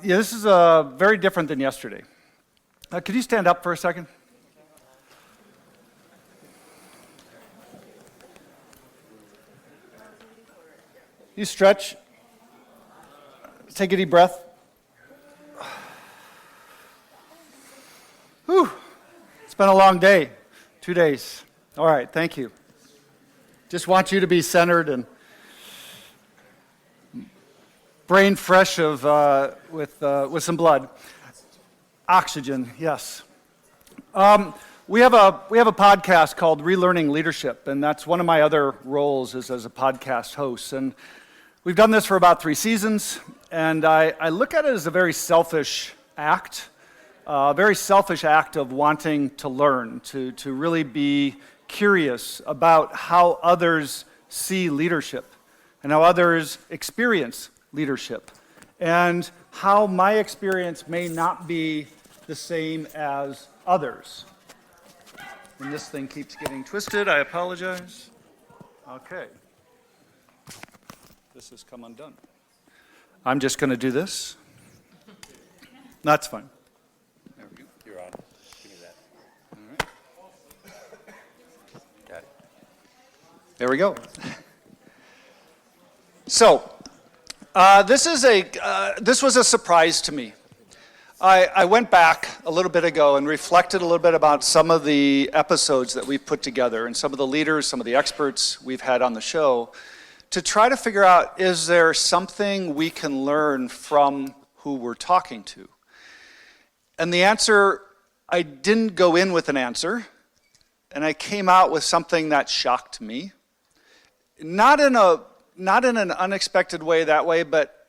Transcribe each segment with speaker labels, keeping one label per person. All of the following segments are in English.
Speaker 1: This is very different than yesterday. Could you stand up for a second? You stretch. Take a deep breath. Whew. It's been a long day. 2 days. All right, thank you. Just want you to be centered and brain fresh with some blood. Oxygen, yes. We have a podcast called Relearning Leadership, and that's one of my other roles is as a podcast host. And we've done this for about 3 seasons, and I look at it as a very selfish act of wanting to learn, to really be curious about how others see leadership and how others experience leadership, and how my experience may not be the same as others. And this thing keeps getting twisted. I apologize. Okay. This has come undone. I'm just going to do this. That's fine.
Speaker 2: There we go. You're on. Give me that. All right. Got it.
Speaker 1: There we go. So, this was a surprise to me. I went back a little bit ago and reflected a little bit about some of the episodes that we've put together and some of the leaders, some of the experts we've had on the show to try to figure out, is there something we can learn from who we're talking to? And the answer, I didn't go in with an answer, and I came out with something that shocked me. Not in an unexpected way that way, but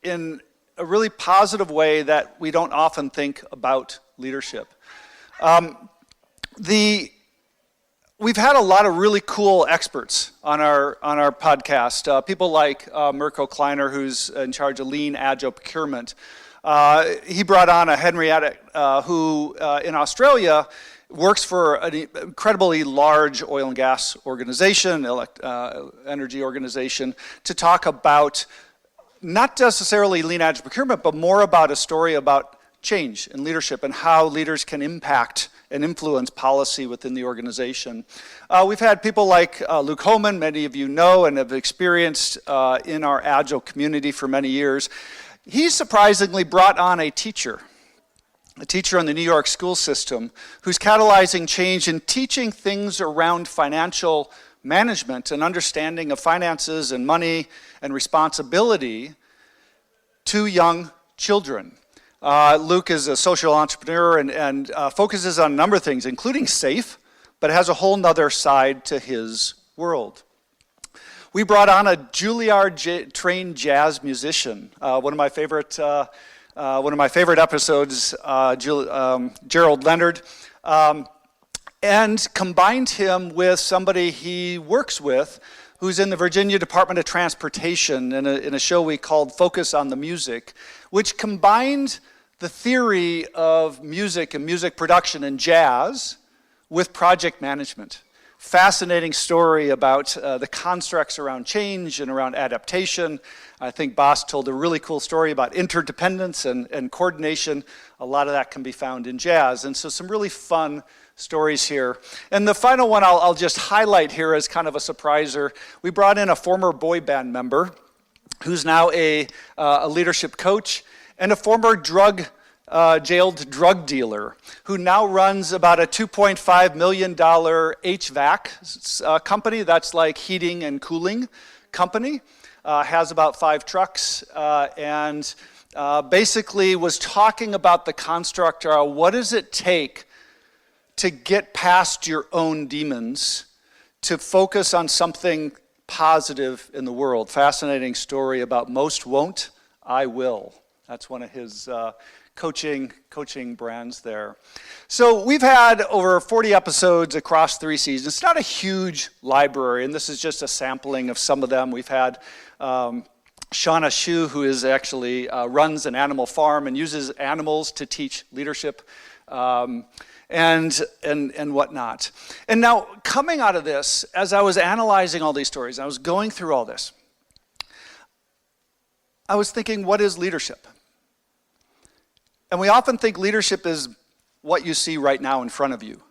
Speaker 1: in a really positive way that we don't often think about leadership. We've had a lot of really cool experts on our podcast. People like Mirko Kleiner, who's in charge of lean agile procurement. He brought on a Henrietta who in Australia works for an incredibly large oil and gas organization, energy organization, to talk about not necessarily lean agile procurement, but more about a story about change and leadership and how leaders can impact and influence policy within the organization. We've had people like Luke Homan, many of you know and have experienced in our Agile community for many years. He surprisingly brought on a teacher in the New York school system who's catalyzing change and teaching things around financial management and understanding of finances and money and responsibility to young children. Luke is a social entrepreneur and focuses on a number of things, including SAFE, but has a whole nother side to his world. We brought on a Juilliard-trained jazz musician. One of my favorite episodes, Gerald Leonard, and combined him with somebody he works with who's in the Virginia Department of Transportation in a show we called Focus on the Music, which combined the theory of music and music production and jazz with project management. Fascinating story about the constructs around change and around adaptation. I think Bas told a really cool story about interdependence and coordination. A lot of that can be found in jazz. And so some really fun stories here. And the final one I'll just highlight here as kind of a surpriser. We brought in a former boy band member who's now a leadership coach and a former jailed drug dealer who now runs about a $2.5 million HVAC company. That's like heating and cooling company. Has about 5 trucks and basically was talking about the construct, what does it take to get past your own demons, to focus on something positive in the world. Fascinating story about most won't, I will. That's one of his coaching brands there. So we've had over 40 episodes across 3 seasons. It's not a huge library, and this is just a sampling of some of them. We've had Shauna Shu, who is actually runs an animal farm and uses animals to teach leadership. And whatnot. And now, coming out of this, as I was analyzing all these stories, I was going through all this, I was thinking, what is leadership? And we often think leadership is what you see right now in front of you.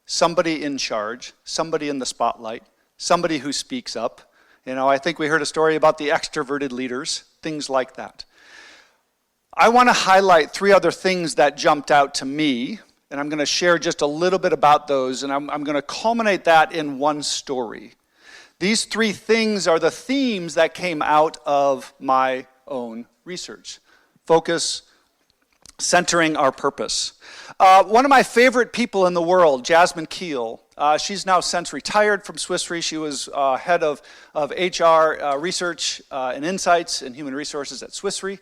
Speaker 1: Somebody in charge, somebody in the spotlight, somebody who speaks up. I think we heard a story about the extroverted leaders, things like that. I want to highlight 3 other things that jumped out to me, and I'm going to share just a little bit about those, and I'm going to culminate that in one story. These 3 things are the themes that came out of my own research. Focus, centering our purpose. One of my favorite people in the world, Jasmine Kiel, she's now since retired from Swiss Re. She was head of HR research and insights and human resources at Swiss Re,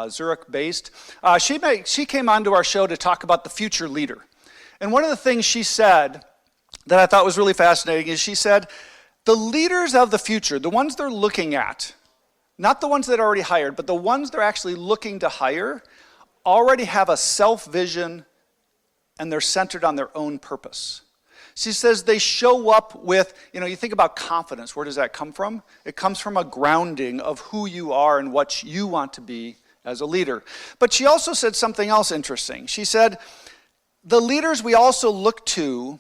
Speaker 1: Zurich-based. She came onto our show to talk about the future leader. And one of the things she said that I thought was really fascinating is she said, the leaders of the future, the ones they're looking at, not the ones that are already hired, but the ones they're actually looking to hire, already have a self-vision and they're centered on their own purpose. She says they show up with, you think about confidence. Where does that come from? It comes from a grounding of who you are and what you want to be as a leader. But she also said something else interesting. She said, the leaders we also look to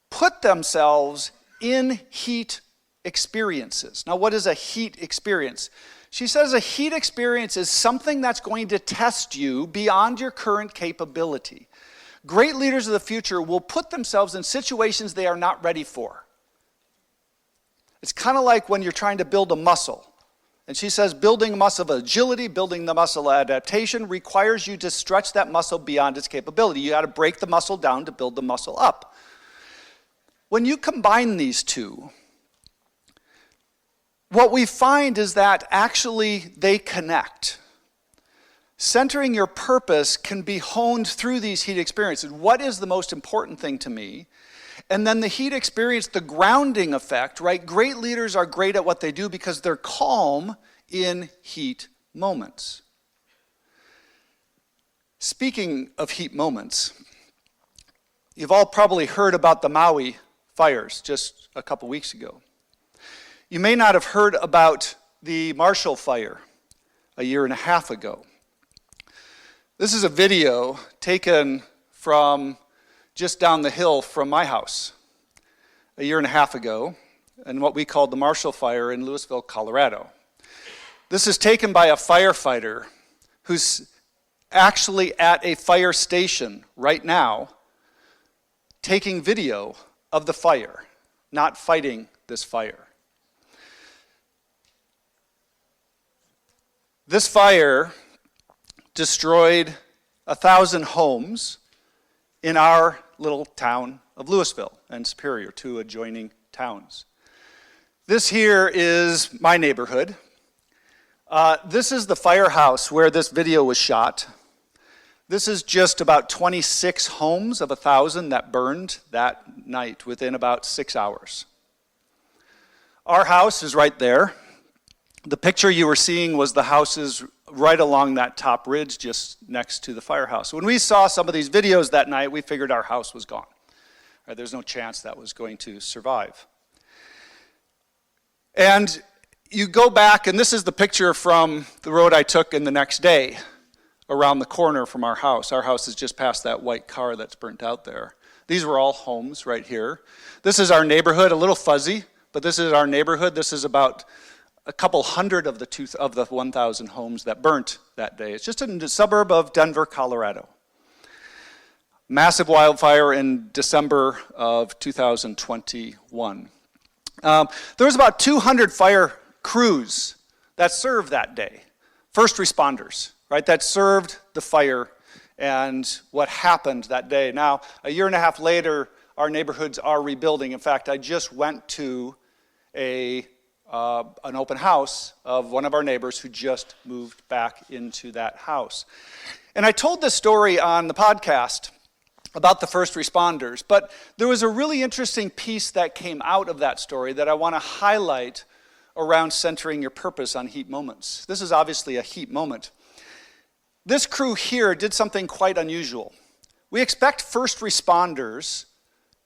Speaker 1: put themselves in heat experiences. Now, what is a heat experience? She says a heat experience is something that's going to test you beyond your current capability. Great leaders of the future will put themselves in situations they are not ready for. It's kind of like when you're trying to build a muscle. And she says building a muscle of agility, building the muscle of adaptation requires you to stretch that muscle beyond its capability. You got to break the muscle down to build the muscle up. When you combine these two, what we find is that actually they connect. Centering your purpose can be honed through these heat experiences. What is the most important thing to me? And then the heat experience, the grounding effect, right? Great leaders are great at what they do because they're calm in heat moments. Speaking of heat moments, you've all probably heard about the Maui fires just a couple weeks ago. You may not have heard about the Marshall Fire a year and a half ago. This is a video taken from just down the hill from my house a year and a half ago, in what we called the Marshall Fire in Louisville, Colorado. This is taken by a firefighter who's actually at a fire station right now taking video of the fire, not fighting this fire. This fire destroyed 1,000 homes in our little town of Louisville and Superior, 2 adjoining towns. This here is my neighborhood. This is the firehouse where this video was shot. This is just about 26 homes of 1,000 that burned that night within about 6 hours. Our house is right there. The picture you were seeing was the houses right along that top ridge just next to the firehouse. When we saw some of these videos that night, we figured our house was gone. Right, there's no chance that was going to survive. And you go back, and this is the picture from the road I took in the next day around the corner from our house. Our house is just past that white car that's burnt out there. These were all homes right here. This is our neighborhood, a little fuzzy, but this is our neighborhood. This is about a couple hundred of the 1,000 homes that burnt that day. It's just in the suburb of Denver, Colorado. Massive wildfire in December of 2021. There was about 200 fire crews that served that day. First responders, right, that served the fire and what happened that day. Now, a year and a half later, our neighborhoods are rebuilding. In fact, I just went to an open house of one of our neighbors who just moved back into that house. And I told this story on the podcast about the first responders, but there was a really interesting piece that came out of that story that I want to highlight around centering your purpose on heat moments. This is obviously a heat moment. This crew here did something quite unusual. We expect first responders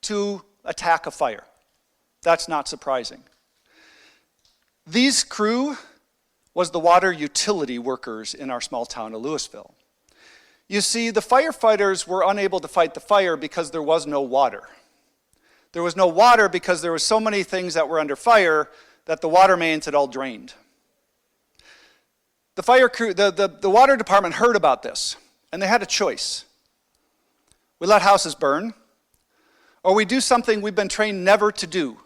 Speaker 1: to attack a fire. That's not surprising. These crew was the water utility workers in our small town of Louisville. You see, the firefighters were unable to fight the fire because there was no water. There was no water because there were so many things that were under fire that the water mains had all drained. The fire crew, the water department heard about this, and they had a choice. We let houses burn, or we do something we've been trained never to do,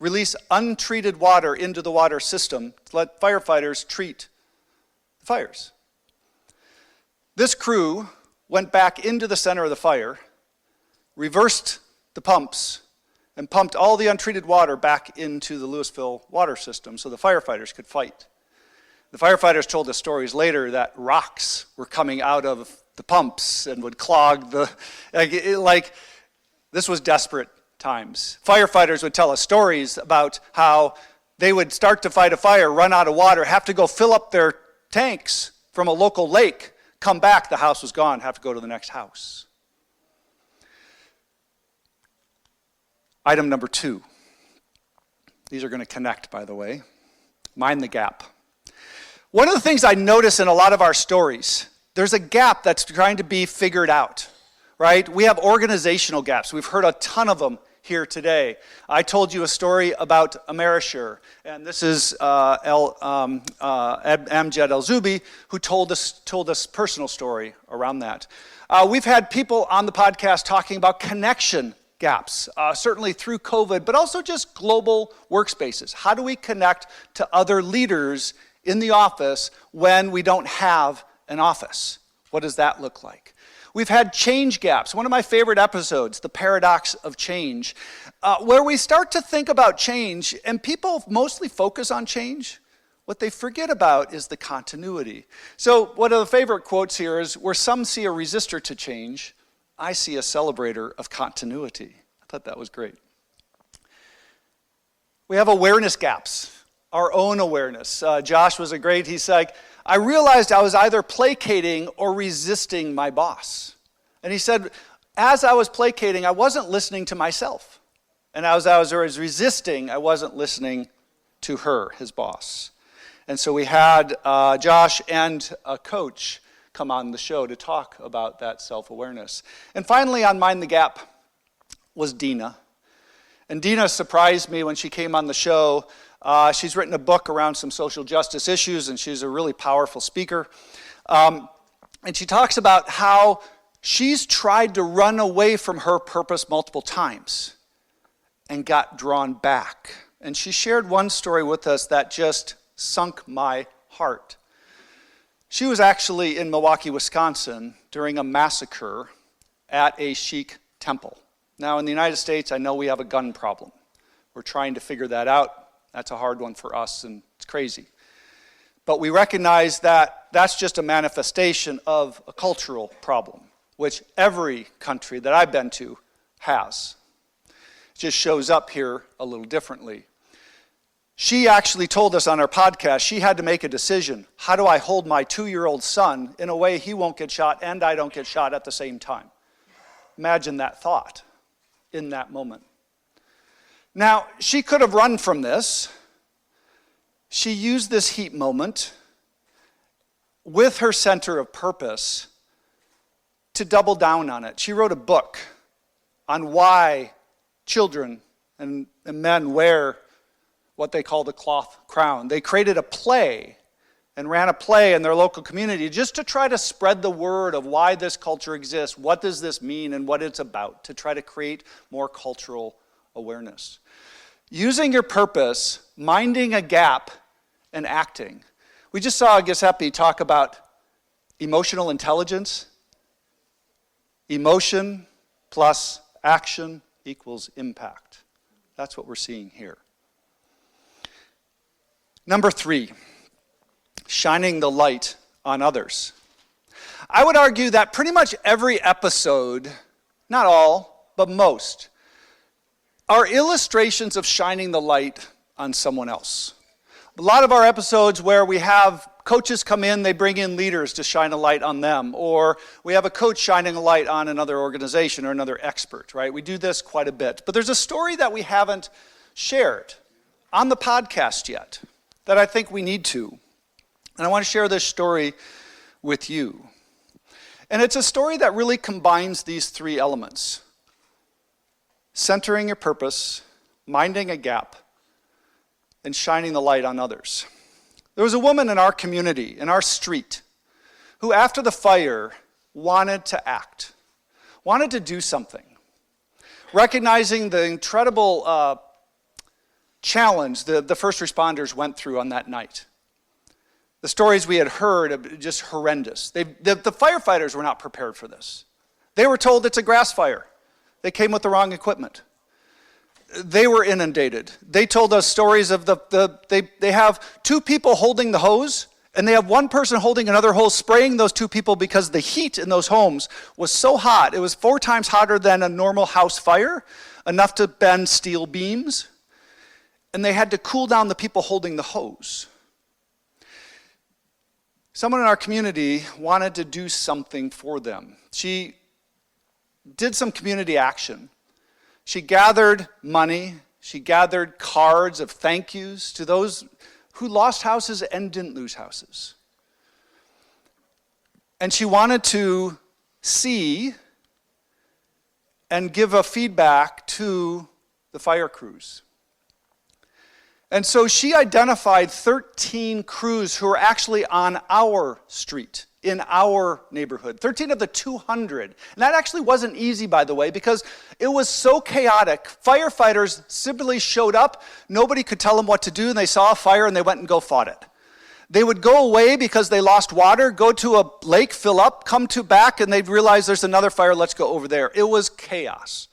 Speaker 1: release untreated water into the water system to let firefighters treat the fires. This crew went back into the center of the fire, reversed the pumps, and pumped all the untreated water back into the Louisville water system so the firefighters could fight. The firefighters told us stories later that rocks were coming out of the pumps and would clog this was desperate times. Firefighters would tell us stories about how they would start to fight a fire, run out of water, have to go fill up their tanks from a local lake, come back, the house was gone, have to go to the next house. Item number 2. These are going to connect, by the way. Mind the gap. One of the things I notice in a lot of our stories, there's a gap that's trying to be figured out, right? We have organizational gaps. We've heard a ton of them here today. I told you a story about Amerisher, and this is Amjad El-Zubi, who told us personal story around that. We've had people on the podcast talking about connection gaps, certainly through COVID, but also just global workspaces. How do we connect to other leaders in the office when we don't have an office? What does that look like? We've had change gaps. One of my favorite episodes, The Paradox of Change, where we start to think about change, and people mostly focus on change. What they forget about is the continuity. So one of the favorite quotes here is, where some see a resistor to change, I see a celebrator of continuity. I thought that was great. We have awareness gaps, our own awareness. Josh was he's like, I realized I was either placating or resisting my boss. And he said, as I was placating, I wasn't listening to myself. And as I was resisting, I wasn't listening to her, his boss. And so we had Josh and a coach come on the show to talk about that self-awareness. And finally, on Mind the Gap was Dina. And Dina surprised me when she came on the show. She's written a book around some social justice issues, and she's a really powerful speaker. And she talks about how she's tried to run away from her purpose multiple times and got drawn back. And she shared one story with us that just sunk my heart. She was actually in Milwaukee, Wisconsin during a massacre at a Sikh temple. Now, in the United States, I know we have a gun problem. We're trying to figure that out. That's a hard one for us, and it's crazy. But we recognize that that's just a manifestation of a cultural problem, which every country that I've been to has. It just shows up here a little differently. She actually told us on our podcast she had to make a decision. How do I hold my 2-year-old son in a way he won't get shot and I don't get shot at the same time? Imagine that thought in that moment. Now, she could have run from this. She used this heat moment with her center of purpose to double down on it. She wrote a book on why children and men wear what they call the cloth crown. They created a play and ran a play in their local community just to try to spread the word of why this culture exists, what does this mean, and what it's about, to try to create more cultural awareness. Using your purpose, minding a gap, and acting. We just saw Giuseppe talk about emotional intelligence. Emotion plus action equals impact. That's what we're seeing here. Number 3, shining the light on others. I would argue that pretty much every episode, not all, but most, are illustrations of shining the light on someone else. A lot of our episodes where we have coaches come in, they bring in leaders to shine a light on them, or we have a coach shining a light on another organization or another expert, right? We do this quite a bit. But there's a story that we haven't shared on the podcast yet that I think we need to. And I want to share this story with you. And it's a story that really combines these three elements: centering your purpose, minding a gap, and shining the light on others. There was a woman in our community, in our street, who after the fire wanted to act, wanted to do something, recognizing the incredible challenge the first responders went through on that night. The stories we had heard are just horrendous. The firefighters were not prepared for this. They were told it's a grass fire. They came with the wrong equipment. They were inundated. They told us stories of they have two people holding the hose, and they have one person holding another hose spraying those two people because the heat in those homes was so hot. It was 4 times hotter than a normal house fire, enough to bend steel beams. And they had to cool down the people holding the hose. Someone in our community wanted to do something for them. She did some community action. She gathered money. She gathered cards of thank yous to those who lost houses and didn't lose houses. And she wanted to see and give a feedback to the fire crews. And so she identified 13 crews who were actually on our street, in our neighborhood, 13 of the 200. And that actually wasn't easy, by the way, because it was so chaotic. Firefighters simply showed up, nobody could tell them what to do, and they saw a fire and they went and fought it. They would go away because they lost water, go to a lake, fill up, come back, and they'd realize there's another fire, let's go over there. It was chaos.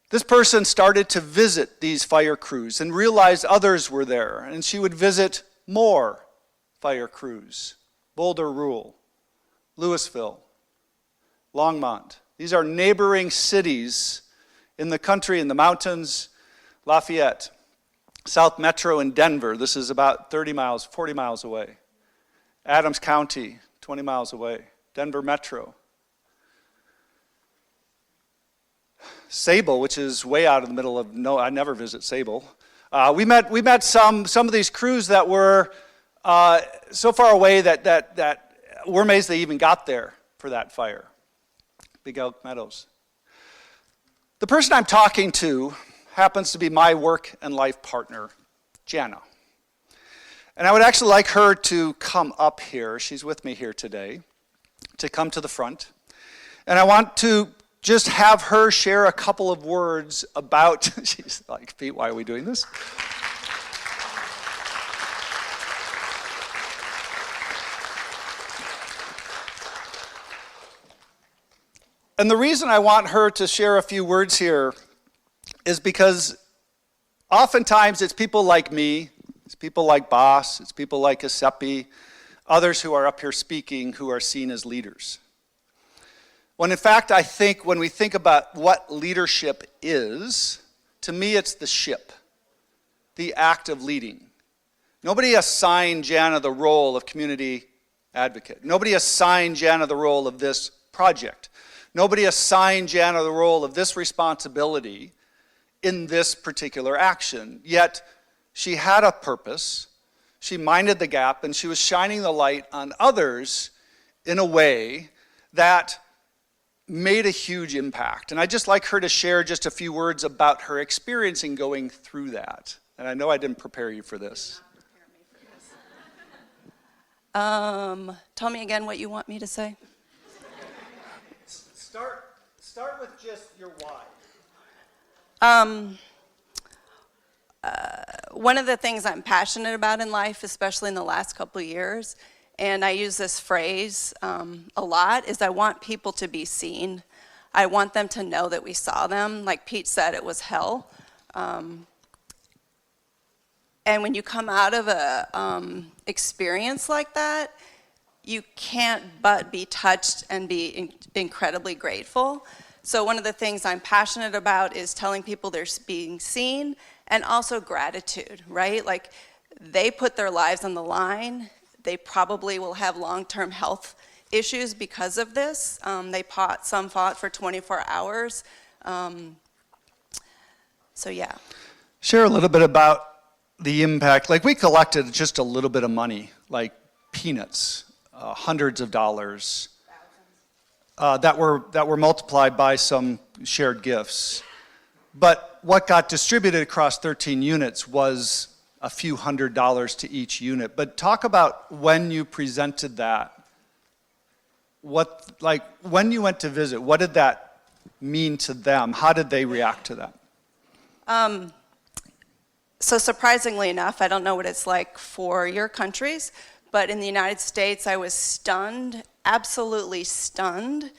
Speaker 1: This person started to visit these fire crews and realized others were there, and she would visit more fire crews. Boulder Rural, Louisville, Longmont. These are neighboring cities in the country, in the mountains. Lafayette, South Metro in Denver. This is about 30 miles, 40 miles away. Adams County, 20 miles away. Denver Metro. Sable, which is way out in the middle of I never visit Sable. We met some of these crews that were so far away that we're amazed they even got there for that fire. Big Elk Meadows. The person I'm talking to happens to be my work and life partner, Jana. And I would actually like her to come up here. She's with me here today, to come to the front. And I want to just have her share a couple of words about, she's like, Pete, why are we doing this? And the reason I want her to share a few words here is because oftentimes it's people like me, it's people like Boss, it's people like Asepi, others who are up here speaking who are seen as leaders. When in fact, I think when we think about what leadership is, to me it's the ship, the act of leading. Nobody assigned Jana the role of community advocate. Nobody assigned Jana the role of this project. Nobody assigned Jana the role of this responsibility in this particular action. Yet she had a purpose, she minded the gap, and she was shining the light on others in a way that made a huge impact. And I'd just like her to share just a few words about her experience in going through that. And I know I didn't prepare you for this.
Speaker 3: Tell me again what you want me to say.
Speaker 1: Start with just your why.
Speaker 3: One of the things I'm passionate about in life, especially in the last couple of years, and I use this phrase a lot, is I want people to be seen. I want them to know that we saw them. Like Pete said, it was hell. And when you come out of a experience like that, you can't but be touched and be incredibly grateful. So one of the things I'm passionate about is telling people they're being seen, and also gratitude, right? Like, they put their lives on the line. They probably will have long-term health issues because of this. Some fought for 24 hours. So yeah.
Speaker 1: Share a little bit about the impact. Like, we collected just a little bit of money, like peanuts. hundreds of dollars that were multiplied by some shared gifts. But what got distributed across 13 units was a few $100s to each unit. But talk about when you presented that. When you went to visit, what did that mean to them? How did they react to that?
Speaker 3: So surprisingly enough, I don't know what it's like for your countries, but in the United States, I was stunned, absolutely stunned,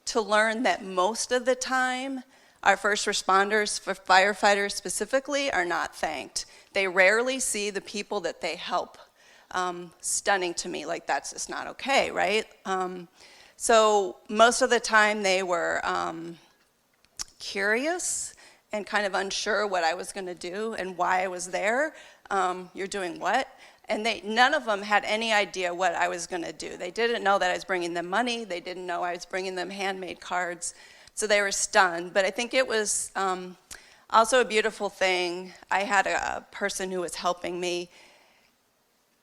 Speaker 3: to learn that most of the time, our first responders, for firefighters specifically, are not thanked. They rarely see the people that they help. Stunning to me, like that's just not okay, right? So most of the time they were curious and kind of unsure what I was going to do and why I was there. You're doing what? And none of them had any idea what I was going to do. They didn't know that I was bringing them money. They didn't know I was bringing them handmade cards. So they were stunned. But I think it was also a beautiful thing. I had a person who was helping me.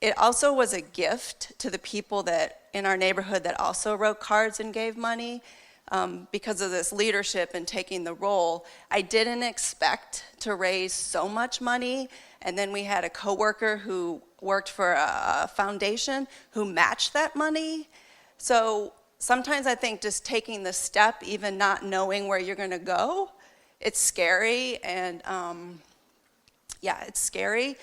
Speaker 3: It also was a gift to the people that in our neighborhood that also wrote cards and gave money. Because of this leadership and taking the role, I didn't expect to raise so much money. And then we had a coworker who worked for a foundation who matched that money. So sometimes I think just taking the step, even not knowing where you're going to go, it's scary. And it's scary.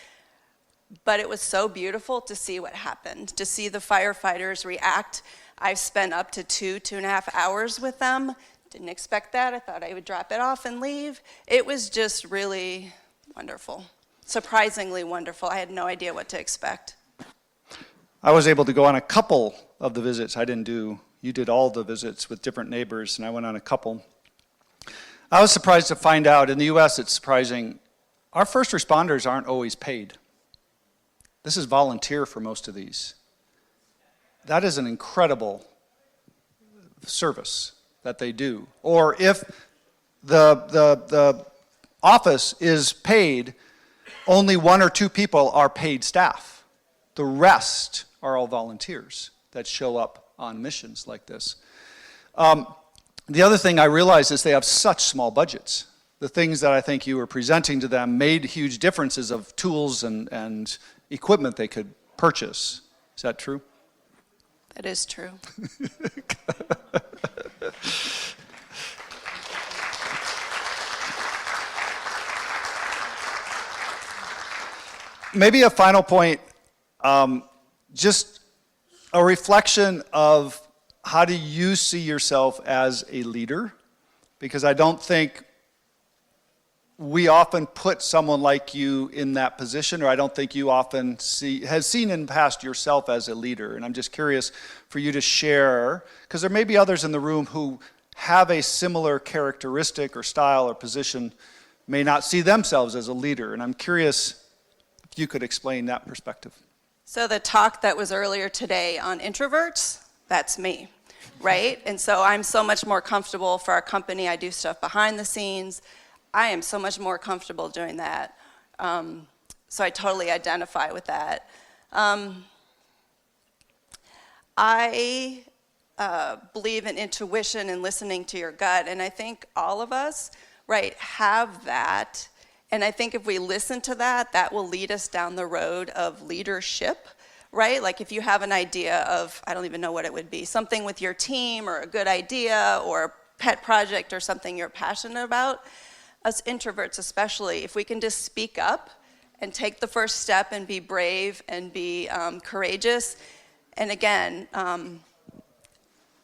Speaker 3: But it was so beautiful to see what happened, to see the firefighters react. I spent up to 2.5 hours with them. Didn't expect that. I thought I would drop it off and leave. It was just really wonderful, surprisingly wonderful. I had no idea what to expect.
Speaker 1: I was able to go on a couple of the visits. You did all the visits with different neighbors, and I went on a couple. I was surprised to find out, in the U.S. it's surprising, our first responders aren't always paid. This is volunteer for most of these. That is an incredible service that they do. Or if the office is paid, only 1 or 2 people are paid staff. The rest are all volunteers that show up on missions like this. The other thing I realized is they have such small budgets. The things that I think you were presenting to them made huge differences of tools and equipment they could purchase. Is that true?
Speaker 3: That is true.
Speaker 1: Maybe a final point, just a reflection of how do you see yourself as a leader? Because I don't think we often put someone like you in that position, or I don't think you often has seen in the past yourself as a leader. And I'm just curious for you to share, because there may be others in the room who have a similar characteristic or style or position, may not see themselves as a leader. And I'm curious if you could explain that perspective.
Speaker 3: So the talk that was earlier today on introverts, that's me, right? And so I'm so much more comfortable for our company. I do stuff behind the scenes. I am so much more comfortable doing that. So I totally identify with that. I believe in intuition and listening to your gut, and I think all of us, right, have that. And I think if we listen to that, that will lead us down the road of leadership, right? Like if you have an idea of, I don't even know what it would be, something with your team or a good idea or a pet project or something you're passionate about, us introverts especially, if we can just speak up and take the first step and be brave and be courageous. And again,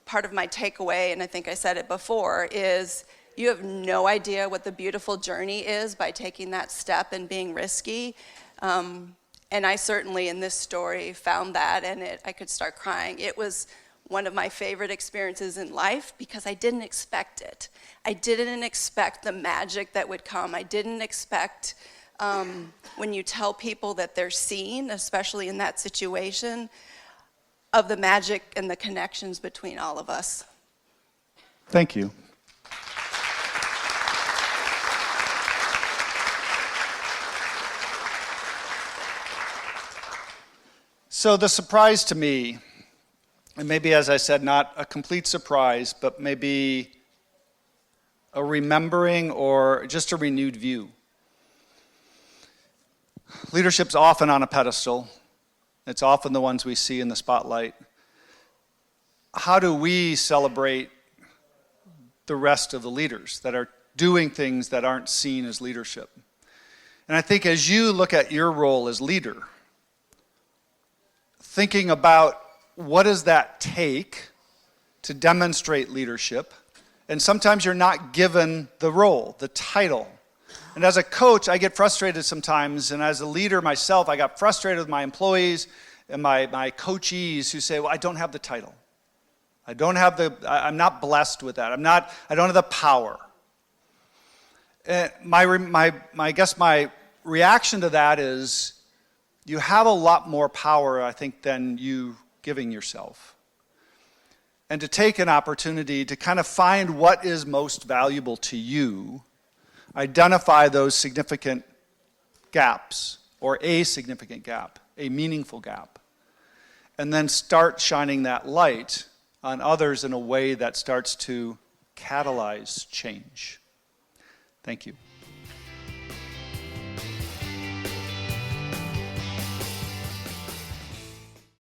Speaker 3: part of my takeaway, and I think I said it before, is you have no idea what the beautiful journey is by taking that step and being risky. And I certainly, in this story, found that, and I could start crying. It was one of my favorite experiences in life because I didn't expect it. I didn't expect the magic that would come. I didn't expect when you tell people that they're seen, especially in that situation, of the magic and the connections between all of us.
Speaker 1: Thank you. So the surprise to me And maybe, as I said, not a complete surprise, but maybe a remembering or just a renewed view. Leadership's often on a pedestal. It's often the ones we see in the spotlight. How do we celebrate the rest of the leaders that are doing things that aren't seen as leadership? And I think as you look at your role as leader, thinking about what does that take to demonstrate leadership, and sometimes you're not given the role, the title. And as a coach, I get frustrated sometimes, and as a leader myself, I got frustrated with my employees and my coachees who say, well, I don't have the title. I'm not blessed with that. I don't have the power. And I guess my reaction to that is you have a lot more power, I think, than you giving yourself. And to take an opportunity to kind of find what is most valuable to you, identify those significant gaps, or a significant gap, a meaningful gap, and then start shining that light on others in a way that starts to catalyze change. Thank you.